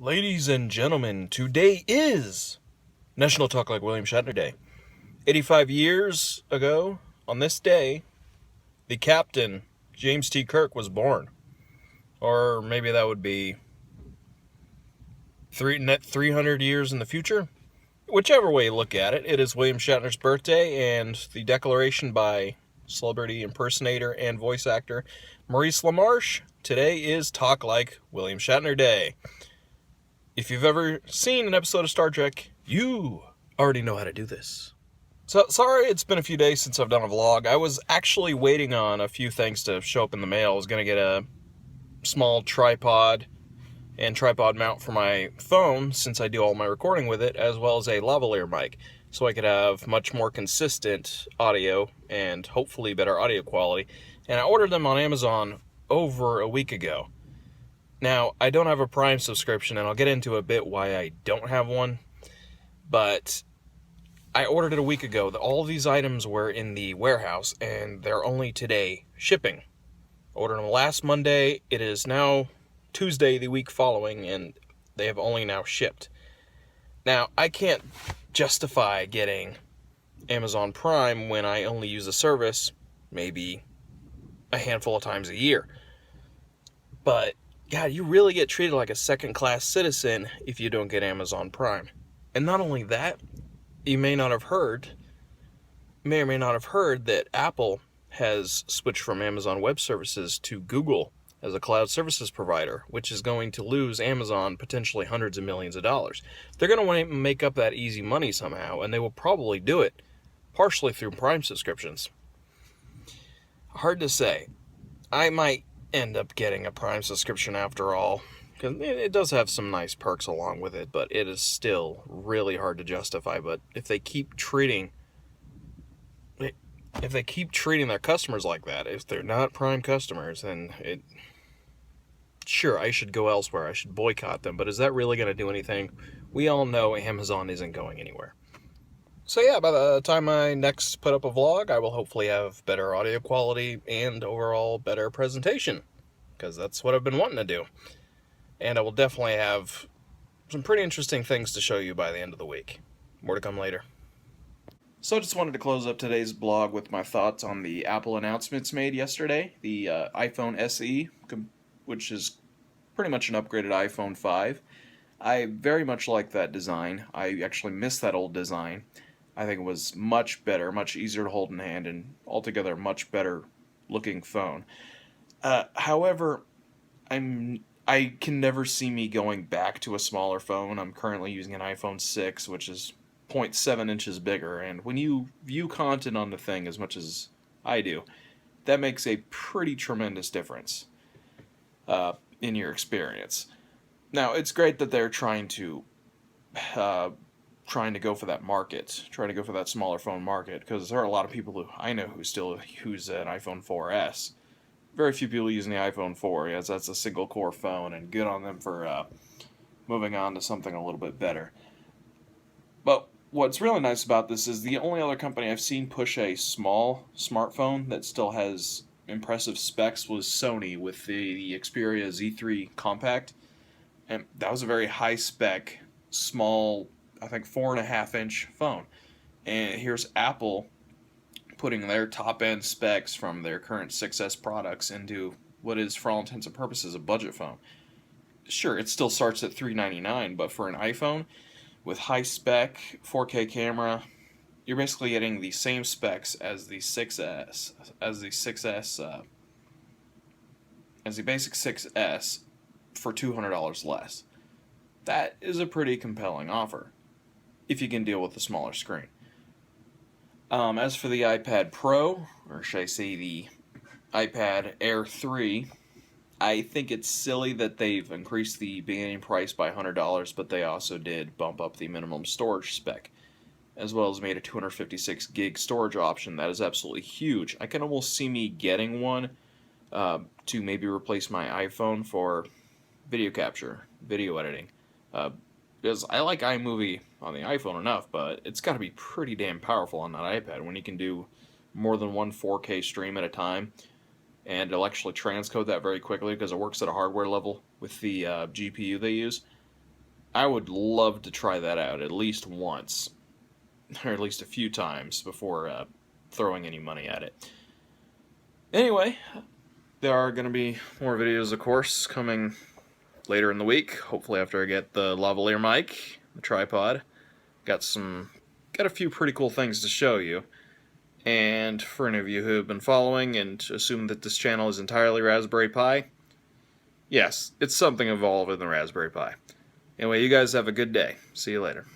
Ladies and gentlemen, today is National Talk Like William Shatner Day. 85 years ago, on this day, the captain, James T. Kirk, was born. Or maybe that would be 300 years in the future? Whichever way you look at it, it is William Shatner's birthday, and the declaration by celebrity impersonator and voice actor Maurice LaMarche, today is Talk Like William Shatner Day. If you've ever seen an episode of Star Trek, you already know how to do this. So, sorry it's been a few days since I've done a vlog. I was actually waiting on a few things to show up in the mail. I was going to get a small tripod and tripod mount for my phone, since I do all my recording with it, as well as a lavalier mic, so I could have much more consistent audio and hopefully better audio quality. And I ordered them on Amazon over a week ago. Now, I don't have a Prime subscription, and I'll get into a bit why I don't have one, but I ordered it a week ago. All of these items were in the warehouse, and they're only today shipping. I ordered them last Monday. It is now Tuesday, the week following, and they have only now shipped. Now, I can't justify getting Amazon Prime when I only use the service maybe a handful of times a year. But God, you really get treated like a second-class citizen if you don't get Amazon Prime. And not only that, you may or may not have heard that Apple has switched from Amazon Web Services to Google as a cloud services provider, which is going to lose Amazon potentially hundreds of millions of dollars. They're going to want to make up that easy money somehow, and they will probably do it partially through Prime subscriptions. Hard to say. I might end up getting a Prime subscription after all, because it does have some nice perks along with it, but it is still really hard to justify. But if they keep treating their customers like that, if they're not Prime customers, then sure, I should go elsewhere. I should boycott them. But is that really going to do anything? We all know Amazon isn't going anywhere. So yeah, by the time I next put up a vlog, I will hopefully have better audio quality and overall better presentation, because that's what I've been wanting to do. And I will definitely have some pretty interesting things to show you by the end of the week. More to come later. So I just wanted to close up today's blog with my thoughts on the Apple announcements made yesterday. The iPhone SE, which is pretty much an upgraded iPhone 5. I very much like that design. I actually miss that old design. I think it was much better, much easier to hold in hand, and altogether much better looking phone. However, I can never see me going back to a smaller phone. I'm currently using an iPhone 6, which is 0.7 inches bigger, and when you view content on the thing as much as I do, that makes a pretty tremendous difference in your experience. Now, it's great that they're trying to go for that market, trying to go for that smaller phone market, because there are a lot of people who I know who still use an iPhone 4S. Very few people using the iPhone 4, as that's a single core phone, and good on them for moving on to something a little bit better. But what's really nice about this is the only other company I've seen push a small smartphone that still has impressive specs was Sony with the Xperia Z3 Compact. And that was a very high spec, small, I think 4.5-inch phone. And here's Apple putting their top end specs from their current 6S products into what is, for all intents and purposes, a budget phone. Sure, it still starts at $399, but for an iPhone with high spec 4K camera, you're basically getting the same specs as the 6S, as the basic 6S for $200 less. That is a pretty compelling offer, if you can deal with the smaller screen. As for the iPad Pro, or should I say the iPad Air 3, I think it's silly that they've increased the beginning price by $100, but they also did bump up the minimum storage spec, as well as made a 256 gig storage option. That is absolutely huge. I can almost see me getting one to maybe replace my iPhone for video capture, video editing. Because I like iMovie on the iPhone enough, but it's got to be pretty damn powerful on that iPad when you can do more than one 4K stream at a time, and it'll actually transcode that very quickly because it works at a hardware level with the GPU they use. I would love to try that out at least once, or at least a few times before throwing any money at it. Anyway, there are going to be more videos, of course, coming later in the week. Hopefully after I get the lavalier mic, the tripod. Got a few pretty cool things to show you. And for any of you who have been following and assume that this channel is entirely Raspberry Pi, yes, it's something involved in the Raspberry Pi. Anyway, you guys have a good day. See you later.